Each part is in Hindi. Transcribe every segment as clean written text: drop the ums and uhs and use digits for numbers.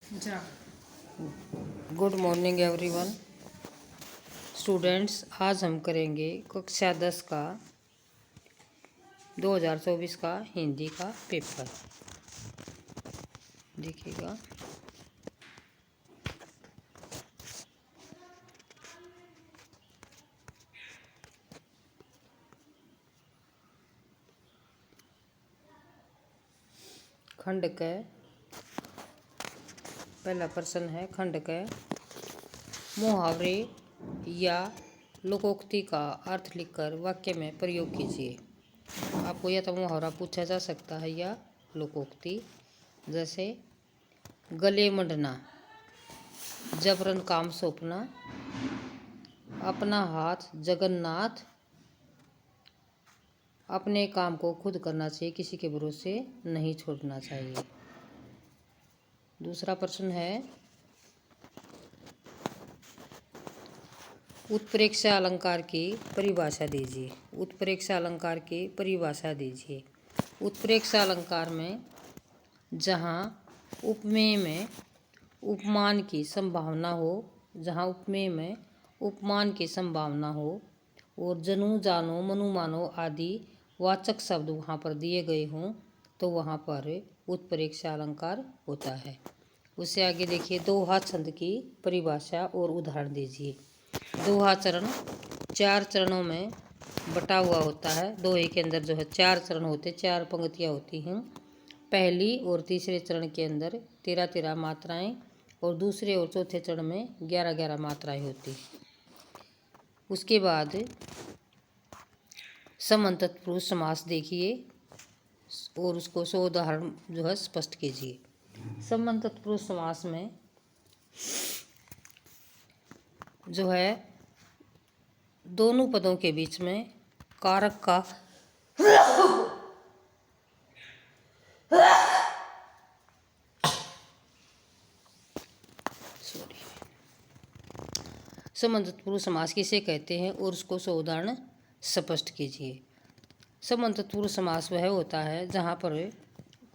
जा गुड मॉर्निंग एवरीवन। स्टूडेंट्स, आज हम करेंगे कक्षा 10 का 2024 का हिंदी का पेपर। देखिएगा, खंड क पहला प्रश्न है। खंड क मुहावरे या लोकोक्ति का अर्थ लिखकर वाक्य में प्रयोग कीजिए। आपको या तो मुहावरा पूछा जा सकता है या लोकोक्ति। जैसे गले मंडना, जबरन काम सौंपना, अपना हाथ जगन्नाथ, अपने काम को खुद करना चाहिए, किसी के भरोसे नहीं छोड़ना चाहिए। दूसरा प्रश्न है, उत्प्रेक्षा अलंकार की परिभाषा दीजिए। उत्प्रेक्षा अलंकार की परिभाषा दीजिए। उत्प्रेक्षा अलंकार में जहाँ उपमेय में उपमान की संभावना हो, जहाँ उपमेय में उपमान की संभावना हो और जनु जानो मनु मानो आदि वाचक शब्द वहाँ पर दिए गए हों तो वहाँ पर उत्प्रेक्षा अलंकार होता है। उससे आगे देखिए, दोहा छंद की परिभाषा और उदाहरण दीजिए। दोहा चरण 4 चरणों में बटा हुआ होता है। दोहे के अंदर जो है 4 चरण होते, 4 पंक्तियाँ होती हैं। पहली और तीसरे चरण के अंदर 13-13 मात्राएं और दूसरे और चौथे चरण में 11-11 मात्राएं होती। उसके बाद समान तत्पुरुष समास देखिए और उसको 100 उदाहरण जो है स्पष्ट कीजिए। समान तत्पुरुष समास में जो है दोनों पदों के बीच में कारक का समान तत्पुरुष समास किसे कहते हैं और उसको 100 उदाहरण स्पष्ट कीजिए। समान तत्पुरुष समास वह होता है जहाँ पर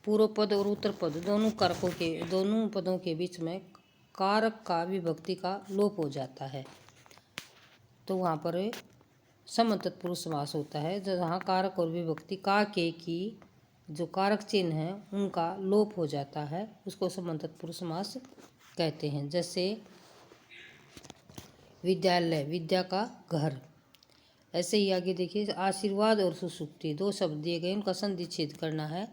पूर्व पद और उत्तर पद दोनों पदों के बीच में कारक का विभक्ति का लोप हो जाता है, तो वहाँ पर समान तत्पुरुष समास होता है। जहाँ कारक और विभक्ति का के की जो कारक चिन्ह है उनका लोप हो जाता है, उसको समान तत्पुरुष समास कहते हैं। जैसे विद्यालय, विद्या का घर। ऐसे ही आगे देखिए, आशीर्वाद और सुसुप्ति 2 शब्द दिए गए, उनका संधि छेद करना है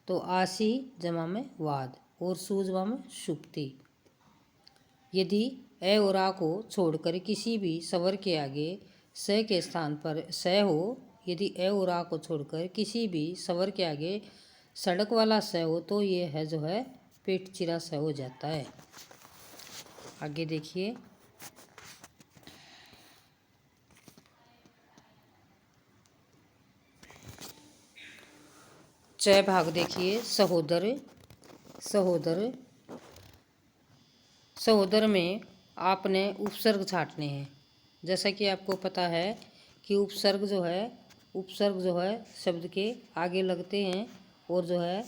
तो आशी जमा में वाद और सु जमा में सुप्ति। यदि ए और आ को छोड़कर किसी भी स्वर के आगे स के स्थान पर स हो, यदि ए और आ को छोड़कर किसी भी स्वर के आगे सड़क वाला स हो तो ये है जो है पेट चिरा स हो जाता है। आगे देखिए, च भाग देखिए, सहोदर। सहोदर सहोदर में आपने उपसर्ग छांटने हैं। जैसा कि आपको पता है कि उपसर्ग जो है शब्द के आगे लगते हैं और जो है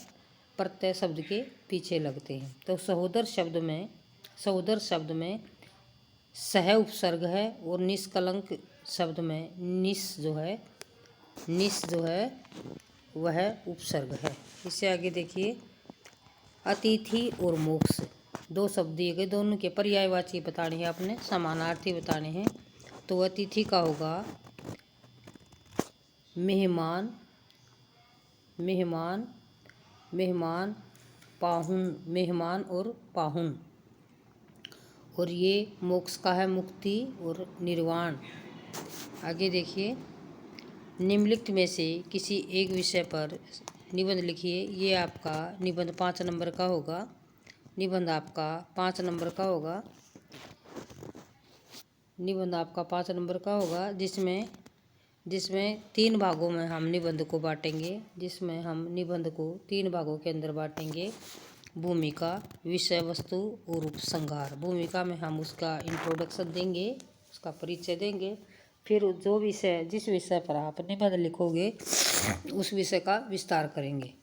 प्रत्यय शब्द के पीछे लगते हैं। तो सहोदर शब्द में सह उपसर्ग है और निष्कलंक शब्द में निस जो है वह उपसर्ग है। इससे आगे देखिए, अतिथि और मोक्ष 2 शब्द दिए गए, दोनों के पर्यायवाची बताने हैं, आपने समानार्थी बताने हैं। तो अतिथि का होगा मेहमान, मेहमान, मेहमान, पाहुन, मेहमान और पाहुन। और ये मोक्ष का है मुक्ति और निर्वाण। आगे देखिए, निम्नलिखित में से किसी एक विषय पर निबंध लिखिए। ये आपका निबंध 5 नंबर का होगा। निबंध आपका 5 नंबर का होगा। निबंध आपका 5 नंबर का होगा, जिसमें 3 भागों में हम निबंध को बांटेंगे। जिसमें हम निबंध को 3 भागों के अंदर बांटेंगे: भूमिका, विषय वस्तु और उपसंहार। भूमिका में हम उसका इंट्रोडक्शन देंगे, उसका परिचय देंगे। फिर जिस विषय पर आप निबंध लिखोगे उस विषय का विस्तार करेंगे।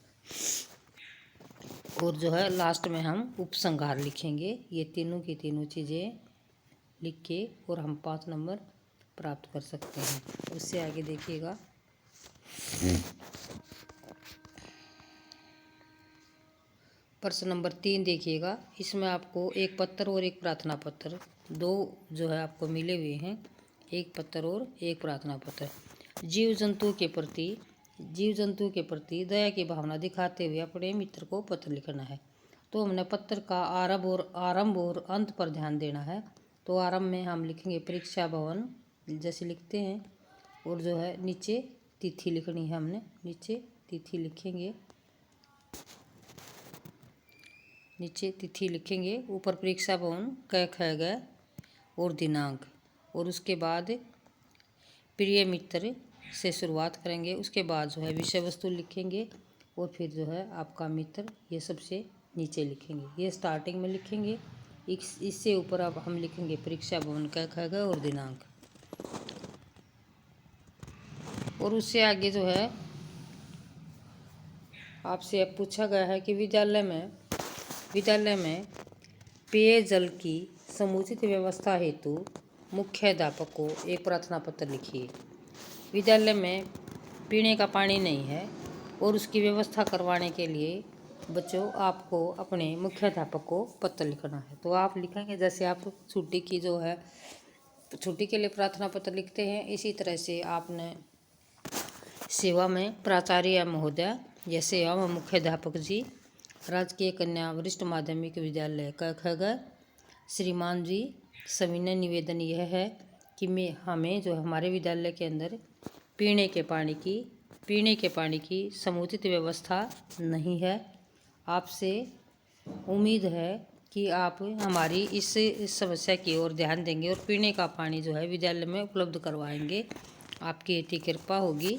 और जो है लास्ट में हम उपसंहार लिखेंगे। ये तीनों की तीनों चीज़ें लिख के और हम 5 नंबर प्राप्त कर सकते हैं। उससे आगे देखिएगा, प्रश्न नंबर 3 देखिएगा। इसमें आपको एक पत्र और एक प्रार्थना पत्र, दो जो है आपको मिले हुए हैं, एक पत्र और एक प्रार्थना पत्र। जीव जंतु के प्रति दया की भावना दिखाते हुए अपने मित्र को पत्र लिखना है। तो हमने पत्र का आरंभ और अंत पर ध्यान देना है। तो आरंभ में हम लिखेंगे परीक्षा भवन जैसे लिखते हैं, और जो है नीचे तिथि लिखनी है। हमने नीचे तिथि लिखेंगे, ऊपर परीक्षा भवन क ख ग और दिनांक, और उसके बाद प्रिय मित्र से शुरुआत करेंगे। उसके बाद जो है विषय वस्तु लिखेंगे, और फिर जो है आपका मित्र ये सबसे नीचे लिखेंगे। ये स्टार्टिंग में लिखेंगे। इससे ऊपर अब हम लिखेंगे परीक्षा भवन क ख ग और दिनांक। और उससे आगे जो है आपसे अब पूछा गया है कि विद्यालय में पेयजल की समुचित व्यवस्था हेतु मुख्याध्यापक को एक प्रार्थना पत्र लिखिए। विद्यालय में पीने का पानी नहीं है और उसकी व्यवस्था करवाने के लिए बच्चों आपको अपने मुख्याध्यापक को पत्र लिखना है। तो आप लिखेंगे जैसे आप छुट्टी की जो है छुट्टी के लिए प्रार्थना पत्र लिखते हैं, इसी तरह से आपने सेवा में प्राचार्य महोदय या सेवा में मुख्याध्यापक जी, राजकीय कन्या वरिष्ठ माध्यमिक विद्यालय क ख ग श्रीमान जी, सविनय निवेदन यह है कि हमें जो हमारे विद्यालय के अंदर पीने के पानी की समुचित व्यवस्था नहीं है। आपसे उम्मीद है कि आप हमारी इस समस्या की ओर ध्यान देंगे और पीने का पानी जो है विद्यालय में उपलब्ध करवाएंगे। आपकी इतनी कृपा होगी।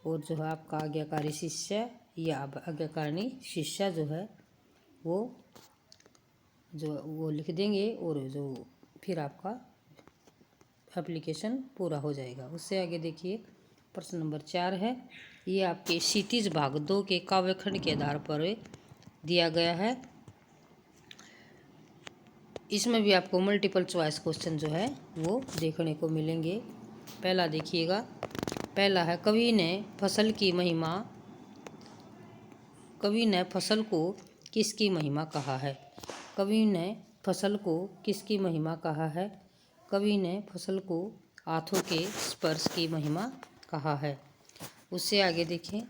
और जो है आपका आज्ञाकारी शिष्य या आज्ञाकारिणी शिष्या जो है वो लिख देंगे, और जो फिर आपका एप्लीकेशन पूरा हो जाएगा। उससे आगे देखिए, प्रश्न नंबर 4 है। ये आपके क्षितिज भाग 2 के काव्यखंड के आधार पर दिया गया है। इसमें भी आपको मल्टीपल चॉइस क्वेश्चन जो है वो देखने को मिलेंगे। पहला देखिएगा, पहला है कवि ने फसल को किसकी महिमा कहा है। कवि ने फसल को किसकी महिमा कहा है। कवि ने फसल को हाथों के स्पर्श की महिमा कहा है। उससे आगे देखें,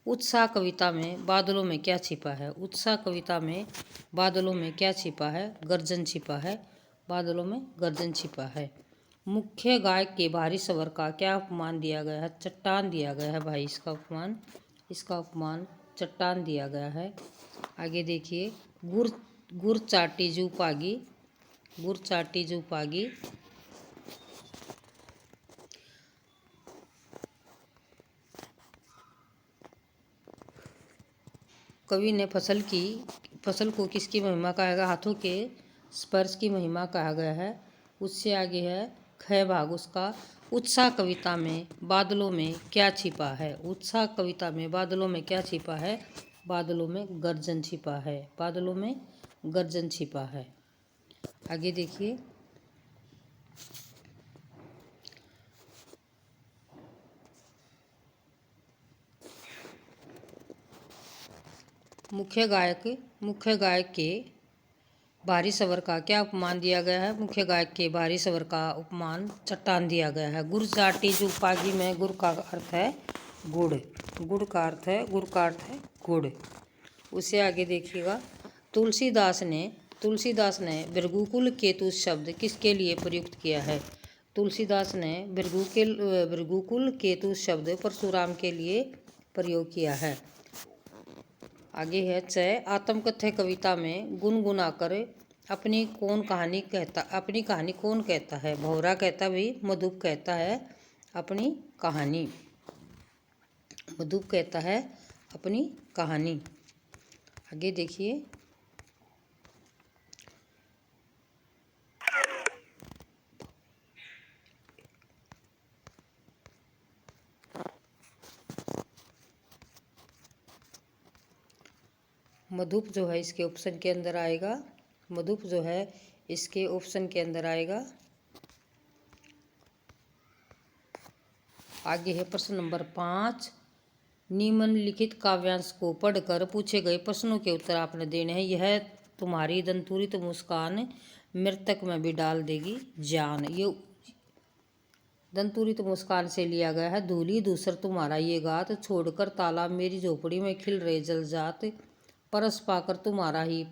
उत्साह कविता में बादलों में क्या छिपा है। उत्साह कविता में बादलों में क्या छिपा है। गर्जन छिपा है। बादलों में गर्जन छिपा है। मुख्य गायक के भारी स्वर का क्या उपमान दिया गया है। चट्टान दिया गया है भाई, इसका उपमान चट्टान दिया गया है। आगे देखिए, गुर चाटी जू पागी कवि ने फसल को किसकी महिमा कहा है। हाथों के स्पर्श की महिमा कहा गया है। उससे आगे है ख भाग उसका, उत्साह कविता में बादलों में क्या छिपा है। उत्साह कविता में बादलों में क्या छिपा है। बादलों में गर्जन छिपा है। बादलों में गर्जन छिपा है। आगे देखिए, मुख्य गायक के भारी स्वर का क्या उपमान दिया गया है। मुख्य गायक के भारी स्वर का उपमान चट्टान दिया गया है। गुड़ चाटी जो पागी में गुड़ का अर्थ है गुड़, गुड़ का अर्थ है गुड़। उससे आगे देखिएगा, तुलसीदास ने भृगुकुल केतु शब्द किसके लिए प्रयुक्त किया है। तुलसीदास ने भृगुकुल केतु शब्द परशुराम के लिए प्रयोग किया है। आगे है च, आत्मकथ्य कविता में गुनगुनाकर अपनी कहानी कौन कहता है। भौरा कहता भी, मधुप कहता है अपनी कहानी। आगे देखिए, मधुप जो है इसके ऑप्शन के अंदर आएगा। मधुप जो है इसके ऑप्शन के अंदर आएगा। आगे है प्रश्न नंबर 5। निम्नलिखित काव्यांश को पढ़कर पूछे गए प्रश्नों के उत्तर आपने देने हैं। यह तुम्हारी दंतुरित मुस्कान मृतक में भी डाल देगी जान। ये दंतुरित मुस्कान से लिया गया है। धूली दूसर तुम्हारा ये गात, छोड़कर तालाब मेरी झोपड़ी में खिल रहे जल जात, परस पाकर तुम्हारा ही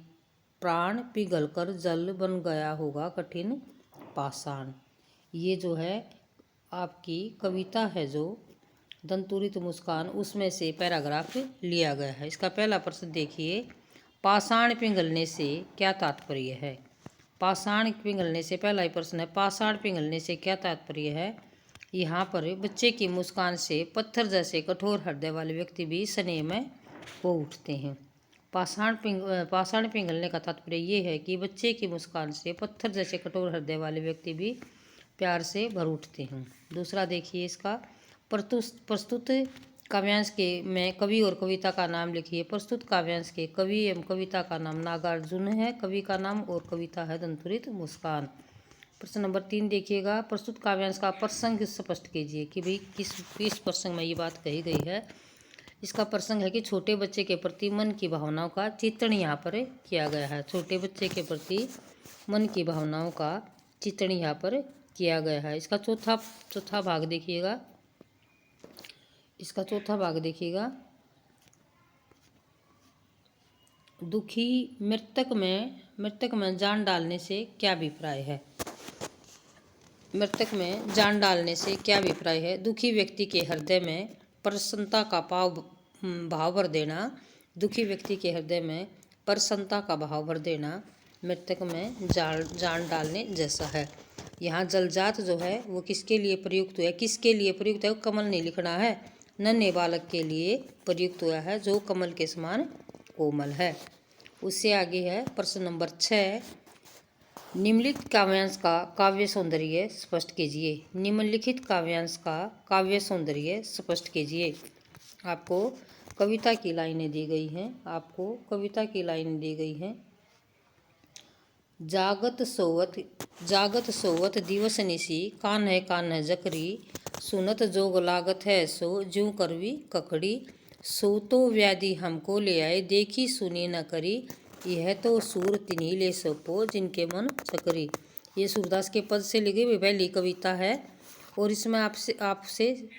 प्राण पिघल कर जल बन गया होगा कठिन पाषाण। ये जो है आपकी कविता है जो दंतुरित मुस्कान, उसमें से पैराग्राफ लिया गया है। इसका पहला प्रश्न देखिए, पाषाण पिघलने से क्या तात्पर्य है। पाषाण पिघलने से पहला ही प्रश्न है, पाषाण पिघलने से क्या तात्पर्य है। यहाँ पर बच्चे की मुस्कान से पत्थर जैसे कठोर हृदय वाले व्यक्ति भी स्नेह में हो उठते हैं। पाषाण पिघलने का तात्पर्य ये है कि बच्चे की मुस्कान से पत्थर जैसे कठोर हृदय वाले व्यक्ति भी प्यार से भर उठते हैं। दूसरा देखिए इसका, प्रस्तुत काव्यांश के में कवि और कविता का नाम लिखिए। प्रस्तुत काव्यांश के कवि एवं कविता का नाम नागार्जुन है, कवि का नाम, और कविता है दंतुरित मुस्कान। प्रश्न नंबर 3 देखिएगा, प्रस्तुत काव्यांश का प्रसंग स्पष्ट कीजिए कि भाई किस प्रसंग में ये बात कही गई है। इसका प्रसंग है कि छोटे बच्चे के प्रति मन की भावनाओं का चित्रण यहाँ पर किया गया है। छोटे बच्चे के प्रति मन की भावनाओं का चित्रण यहाँ पर किया गया है। इसका चौथा भाग देखिएगा। इसका चौथा भाग देखिएगा, दुखी मृतक में जान डालने से क्या अभिप्राय है। मृतक में जान डालने से क्या अभिप्राय है। दुखी व्यक्ति के हृदय में प्रसन्नता का भाव भर देना। दुखी व्यक्ति के हृदय में प्रसन्नता का भाव भर देना मृतक में जान डालने जैसा है। यहाँ जलजात जो है वो किसके लिए प्रयुक्त हुआ है, किसके लिए प्रयुक्त है, वो कमल नहीं लिखना है, नन्हे बालक के लिए प्रयुक्त हुआ है जो कमल के समान कोमल है। उससे आगे है प्रश्न नंबर 6, निम्नलिखित काव्यांश का काव्य सौंदर्य स्पष्ट कीजिए। निम्नलिखित काव्यांश का काव्य सौंदर्य स्पष्ट कीजिए। आपको कविता की लाइनें दी गई हैं। आपको कविता की लाइनें दी गई हैं। जागत सोवत दिवस निशी, कान्ह जकरी, सुनत जोग लागत है सो ज्यों करवी ककड़ी, सो तो व्याधि हमको ले आए देखी सुनी न करी, यह तो सूर तिन्हीं ले सपो जिनके मन चकरी। ये सूरदास के पद से लिखी हुई पहली कविता है और इसमें आपसे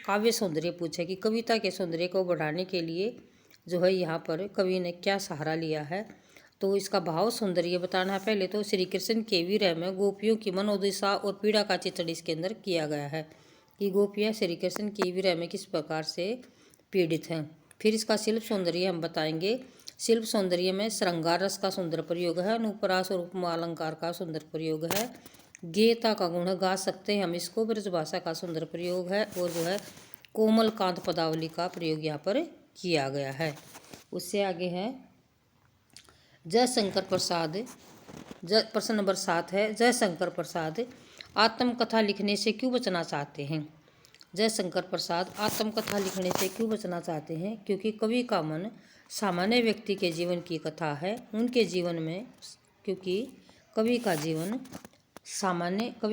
काव्य सौंदर्य पूछा कि कविता के सौंदर्य को बढ़ाने के लिए जो है यहाँ पर कवि ने क्या सहारा लिया है। तो इसका भाव सौंदर्य बताना है। पहले तो श्री कृष्ण के विरह में गोपियों की मनोदशा और पीड़ा का चित्रण इसके अंदर किया गया है कि गोपियाँ श्री कृष्ण के विरह में किस प्रकार से पीड़ित हैं। फिर इसका शिल्प सौंदर्य हम बताएंगे। शिल्प सौंदर्य में श्रृंगार रस का सुंदर प्रयोग है, अनुप्रास और उपमा अलंकार का सुंदर प्रयोग है, गेयता का गुण गा सकते हैं हम इसको, ब्रजभाषा का सुंदर प्रयोग है और जो है कोमल कांत पदावली का प्रयोग यहाँ पर किया गया है। उससे आगे है जयशंकर प्रसाद। प्रश्न नंबर 7 है, जयशंकर प्रसाद आत्मकथा लिखने से क्यों बचना चाहते हैं। जयशंकर प्रसाद आत्मकथा लिखने से क्यों बचना चाहते हैं, क्योंकि कवि का मन सामान्य व्यक्ति के जीवन की कथा है। उनके जीवन में, क्योंकि कवि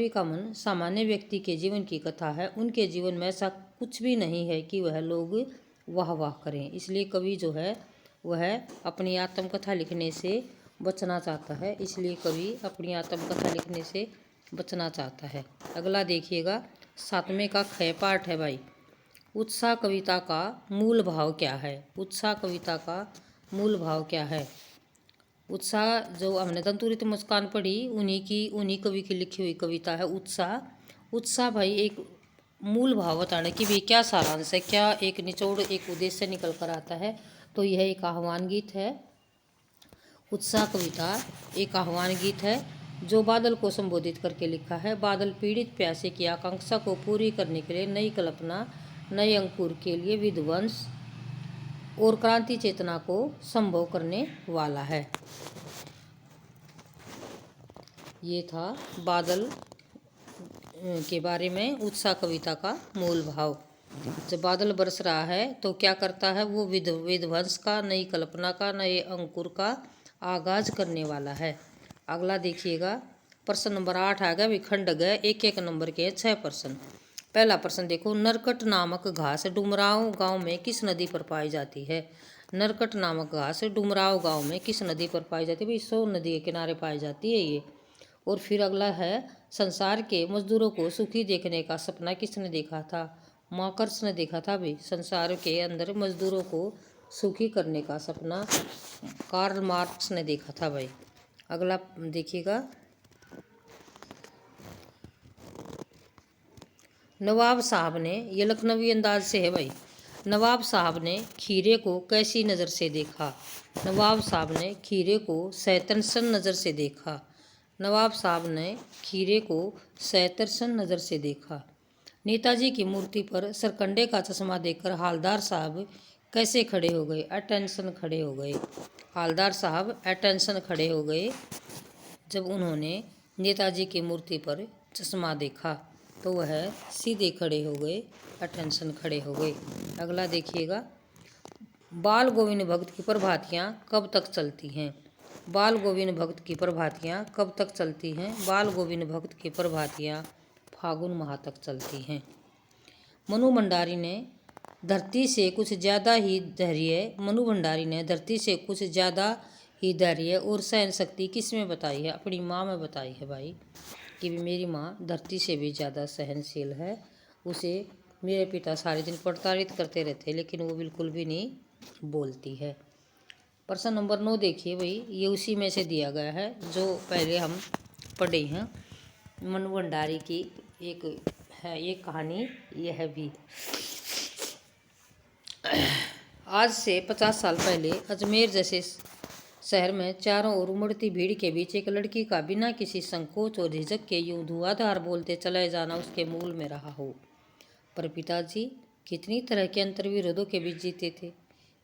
का मन सामान्य व्यक्ति के जीवन की कथा है, उनके जीवन में ऐसा कुछ भी नहीं है कि वह लोग वाह वाह करें। इसलिए कवि जो है वह अपनी आत्मकथा लिखने से बचना चाहता है। इसलिए कवि अपनी आत्मकथा लिखने से बचना चाहता है। अगला देखिएगा, 7वें का ख पाठ है भाई, उत्साह कविता का मूल भाव क्या है। उत्साह कविता का मूल भाव क्या है। उत्साह जो हमने दंतुरित मुस्कान पढ़ी उन्हीं कवि की लिखी हुई कविता है उत्साह। उत्साह भाई एक मूल भाव बताने कि भाई क्या सारांश है, क्या एक निचोड़, एक उद्देश्य निकल कर आता है। तो यह एक आह्वान गीत है। उत्साह कविता एक आह्वान गीत है जो बादल को संबोधित करके लिखा है। बादल पीड़ित प्यासे की आकांक्षा को पूरी करने के लिए नई कल्पना, नए अंकुर के लिए विध्वंस और क्रांति चेतना को संभव करने वाला है। ये था बादल के बारे में उत्साह कविता का मूल भाव। जब बादल बरस रहा है तो क्या करता है वो, विध्वंस का, नई कल्पना का, नए अंकुर का आगाज करने वाला है। अगला देखिएगा, प्रश्न नंबर 8 आ गया। विखंड गए, एक एक नंबर के 6 प्रश्न। पहला प्रश्न देखो, नरकट नामक घास डुमराव गांव में किस नदी पर पाई जाती है? नरकट नामक घास डुमराव गांव में किस नदी पर पाई जाती है? भाई सोन नदी के किनारे पाई जाती है ये। और फिर अगला है, संसार के मजदूरों को सुखी देखने का सपना किसने देखा था? मार्क्स ने देखा था भाई। संसार के अंदर मजदूरों को सुखी करने का सपना कार्ल मार्क्स ने देखा था भाई। अगला देखिएगा, नवाब साहब ने, ये लखनवी अंदाज से है भाई, नवाब साहब ने खीरे को कैसी नज़र से देखा? नवाब साहब ने खीरे को सैतरसन नज़र से देखा। नवाब साहब ने खीरे को सैतरसन नज़र से देखा। नेताजी की मूर्ति पर सरकंडे का चश्मा देखकर हालदार साहब कैसे खड़े हो गए? अटेंशन खड़े हो गए। हालदार साहब अटेंशन खड़े हो गए जब उन्होंने नेताजी की मूर्ति पर चश्मा देखा, तो वह सीधे खड़े हो गए, अटेंशन खड़े हो गए। अगला देखिएगा, बाल गोविंद भक्त की प्रभातियाँ कब तक चलती हैं? बाल गोविंद भक्त की प्रभातियाँ कब तक चलती हैं? बाल गोविंद भक्त की प्रभातियाँ फागुन माह तक चलती हैं। मनु भंडारी ने धरती से कुछ ज़्यादा ही धैर्य, मनु भंडारी ने धरती से कुछ ज़्यादा ही धैर्य और सहन शक्ति किस में बताई है? अपनी माँ में बताई है भाई, कि मेरी माँ धरती से भी ज़्यादा सहनशील है। उसे मेरे पिता सारे दिन प्रताड़ित करते रहते लेकिन वो बिल्कुल भी नहीं बोलती है। प्रश्न नंबर 9 देखिए भाई, ये उसी में से दिया गया है जो पहले हम पढ़े हैं। मनु भंडारी की एक है ये कहानी, यह भी। आज से 50 साल पहले अजमेर जैसे शहर में चारों ओर उमड़ती भीड़ के बीच एक लड़की का बिना किसी संकोच और झिझक के यूं धुआंधार बोलते चले जाना उसके मूल में रहा हो। पर पिताजी कितनी तरह के अंतर्विरोधों के बीच जीते थे।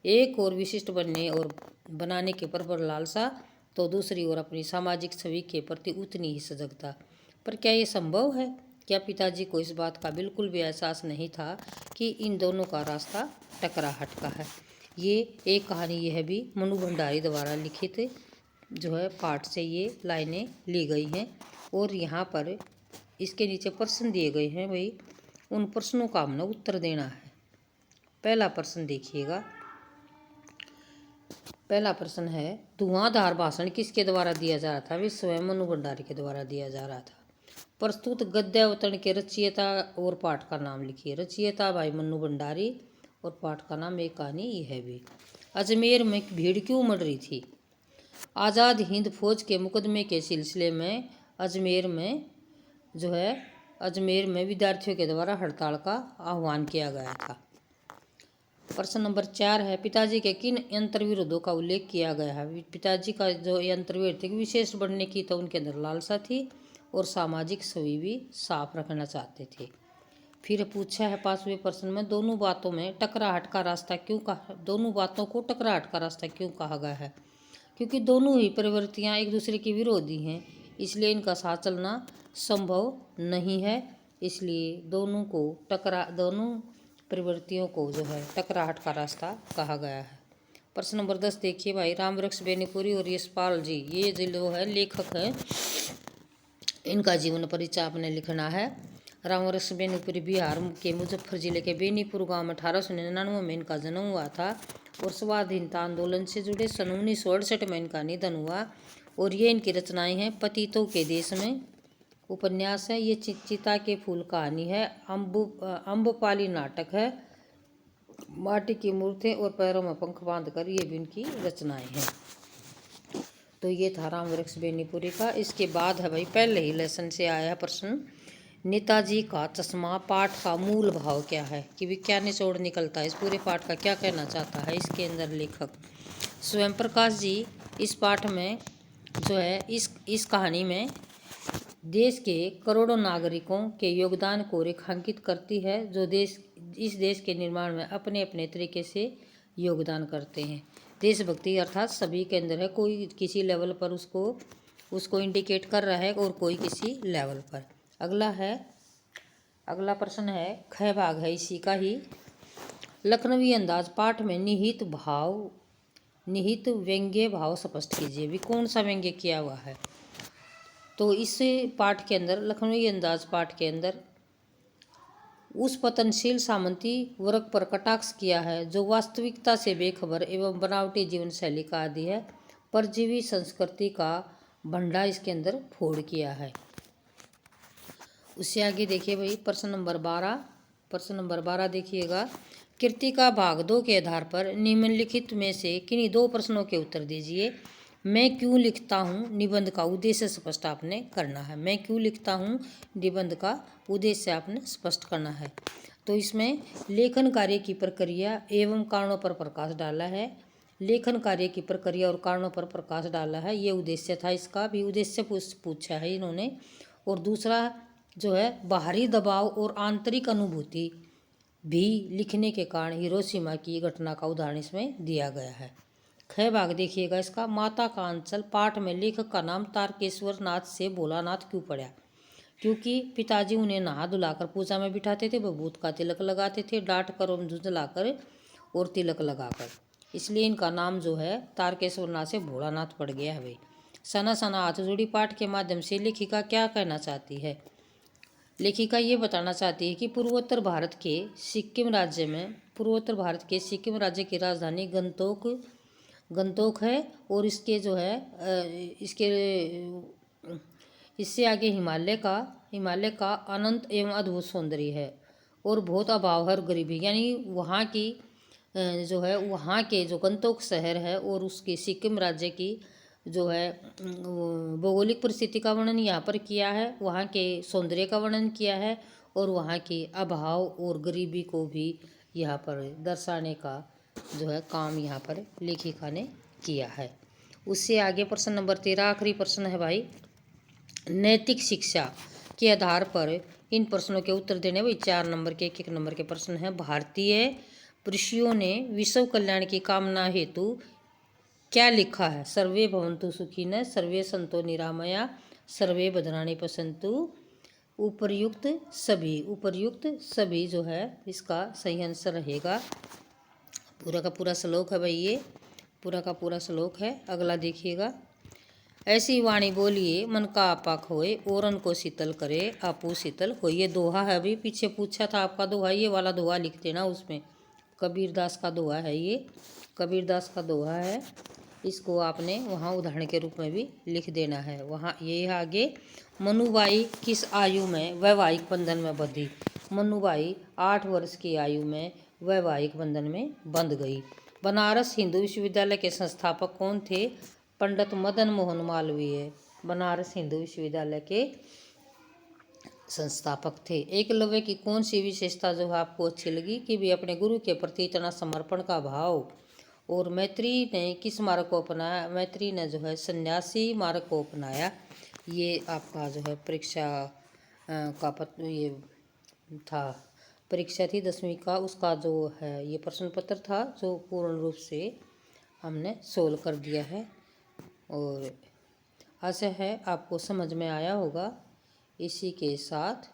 एक और विशिष्ट बनने और बनाने के प्रबल लालसा, तो दूसरी ओर अपनी सामाजिक छवि के प्रति उतनी ही सजगता। पर क्या ये संभव है? क्या पिताजी को इस बात का बिल्कुल भी एहसास नहीं था कि इन दोनों का रास्ता टकराहट का है? ये एक कहानी, यह भी मनु भंडारी द्वारा लिखित जो है पाठ से ये लाइनें ली गई हैं। और यहाँ पर इसके नीचे प्रश्न दिए गए हैं भाई, उन प्रश्नों का हमने उत्तर देना है। पहला प्रश्न देखिएगा, पहला प्रश्न है, धुआंधार भाषण किसके द्वारा दिया जा रहा था? वे स्वयं मनु भंडारी के द्वारा दिया जा रहा था। प्रस्तुत गद्यावतरण के रचयिता और पाठ का नाम लिखिए। रचयिता भाई मनु भंडारी और पाठ का नाम एक कहानी यह भी। अजमेर में भीड़ क्यों उमड़ रही थी? आज़ाद हिंद फौज के मुकदमे के सिलसिले में अजमेर में विद्यार्थियों के द्वारा हड़ताल का आह्वान किया गया था। प्रश्न नंबर 4 है, पिताजी के किन अंतर्विरोधों का उल्लेख किया गया है? पिताजी का जो अंतर्विरोध थे, विशेष बनने की तो उनके अंदर लालसा थी और सामाजिक छवि भी साफ रखना चाहते थे। फिर पूछा है 5वें प्रश्न में, दोनों बातों में टकराहट का रास्ता क्यों कहा? दोनों बातों को टकराहट का रास्ता क्यों कहा गया है? क्योंकि दोनों ही प्रवृत्तियां एक दूसरे की विरोधी हैं, इसलिए इनका साथ चलना संभव नहीं है। इसलिए दोनों प्रवृत्तियों को जो है टकराहट का रास्ता कहा गया है। प्रश्न नंबर 10 देखिए भाई, रामवृक्ष बेनीपुरी और यशपाल जी, ये जो है लेखक हैं, इनका जीवन परिचय आपने लिखना है। रामवृक्ष बेनीपुरी बिहार के मुजफ्फर जिले के बेनीपुर गांव में 1899 में इनका जन्म हुआ था और स्वाधीनता आंदोलन से जुड़े सन 1968 में इनका निधन हुआ। और ये इनकी रचनाएं हैं, पतितों के देश में उपन्यास है, ये चिता के फूल कहानी है, अम्बपाली नाटक है, माटी की मूर्तें और पैरों में पंख बांधकर, ये भी इनकी रचनाएं हैं। तो ये था रामवृक्ष बेनीपुरी का। इसके बाद है भाई, पहले ही लेसन से आया प्रश्न, नेताजी का चश्मा पाठ का मूल भाव क्या है? कि भी क्या निचोड़ निकलता है, इस पूरे पाठ का क्या कहना चाहता है इसके अंदर लेखक? स्वयं प्रकाश जी इस पाठ में जो है इस कहानी में देश के करोड़ों नागरिकों के योगदान को रेखांकित करती है, जो इस देश के निर्माण में अपने अपने तरीके से योगदान करते हैं। देशभक्ति अर्थात सभी के अंदर है, कोई किसी लेवल पर उसको इंडिकेट कर रहा है और कोई किसी लेवल पर। अगला है अगला प्रश्न है, ख भाग है इसी का ही। लखनवी अंदाज पाठ में निहित व्यंग्य भाव स्पष्ट कीजिए। भी कौन सा व्यंग्य किया हुआ है? तो इस पाठ के अंदर, लखनवी अंदाज पाठ के अंदर उस पतनशील सामंती वर्ग पर कटाक्ष किया है जो वास्तविकता से बेखबर एवं बनावटी जीवन शैली का आदि है। परजीवी संस्कृति का भंडा इसके अंदर फोड़ किया है। उससे आगे देखिए भाई, प्रश्न नंबर 12 देखिएगा। कृति का भाग 2 के आधार पर निम्नलिखित में से किन्हीं 2 प्रश्नों के उत्तर दीजिए। मैं क्यों लिखता हूँ निबंध का उद्देश्य स्पष्ट आपने करना है। मैं क्यों लिखता हूँ निबंध का उद्देश्य आपने स्पष्ट करना है। तो इसमें लेखन कार्य की प्रक्रिया एवं कारणों पर प्रकाश डाला है। लेखन कार्य की प्रक्रिया और कारणों पर प्रकाश डाला है, ये उद्देश्य था। इसका भी उद्देश्य पूछा है इन्होंने। और दूसरा जो है, बाहरी दबाव और आंतरिक अनुभूति भी लिखने के कारण हिरोशिमा की घटना का उदाहरण इसमें दिया गया है। ख भाग देखिएगा इसका। माता का अंचल पाठ में लेखक का नाम तारकेश्वर नाथ से भोलानाथ क्यों पड़ा? क्योंकि पिताजी उन्हें नहा धुलाकर पूजा में बिठाते थे, बबूत का तिलक लगाते थे, डांट कर और झुंझलाकर और तिलक लगाकर, इसलिए इनका नाम जो है तारकेश्वर नाथ से भोलानाथ पड़ गया है भाई। सना सना हाथ जोड़ी पाठ के माध्यम से लेखिका क्या कहना चाहती है? लेखिका ये बताना चाहती है कि पूर्वोत्तर भारत के सिक्किम राज्य की राजधानी गंगटोक है और इसके जो है इससे आगे हिमालय का अनंत एवं अद्भुत सौंदर्य है और बहुत अभाव है और गरीबी। यानी वहाँ की जो है, वहाँ के जो गंगटोक शहर है और उसकी सिक्किम राज्य की जो है भौगोलिक परिस्थिति का वर्णन यहाँ पर किया है, वहाँ के सौंदर्य का वर्णन किया है और वहाँ के अभाव और गरीबी को भी यहाँ पर दर्शाने का जो है काम यहाँ पर लेखिका ने किया है। उससे आगे प्रश्न नंबर 13 आखिरी प्रश्न है भाई। नैतिक शिक्षा के आधार पर इन प्रश्नों के उत्तर देने भाई। 4 नंबर के 1-1 नंबर के प्रश्न हैं। भारतीय ऋषियों ने विश्व कल्याण की कामना हेतु क्या लिखा है? सर्वे भवन्तु सुखिनः, सर्वे सन्तु निरामया, सर्वे भद्राणि पश्यन्तु, उपर्युक्त सभी जो है इसका सही आंसर रहेगा। पूरा का पूरा श्लोक है भाई, ये पूरा का पूरा श्लोक है। अगला देखिएगा। ऐसी वाणी बोलिए मन का आपा खोए, औरन को शीतल करे आपू शीतल होए। ये दोहा है भाई, पीछे पूछा था आपका दोहा, ये वाला दोहा लिख देना। उसमें कबीरदास का दोहा है, ये कबीरदास का दोहा है। इसको आपने वहाँ उदाहरण के रूप में भी लिख देना है। वहाँ ये आगे, मनुबाई किस आयु में वैवाहिक बंधन में बंधी? मनुबाई 8 वर्ष की आयु में वैवाहिक बंधन में बंध गई। बनारस हिंदू विश्वविद्यालय के संस्थापक कौन थे? पंडित मदन मोहन मालवीय बनारस हिंदू विश्वविद्यालय के संस्थापक थे। एकलव्य की कौन सी विशेषता जो है आपको अच्छी लगी? कि भी अपने गुरु के प्रति इतना समर्पण का भाव। और मैत्री ने किस मार्ग को अपनाया? मैत्री ने जो है सन्यासी मार्ग को अपनाया। ये आपका जो है परीक्षा का ये था, परीक्षा थी 10वीं का, उसका जो है ये प्रश्न पत्र था जो पूर्ण रूप से हमने सोल्व कर दिया है। और आशा है आपको समझ में आया होगा। इसी के साथ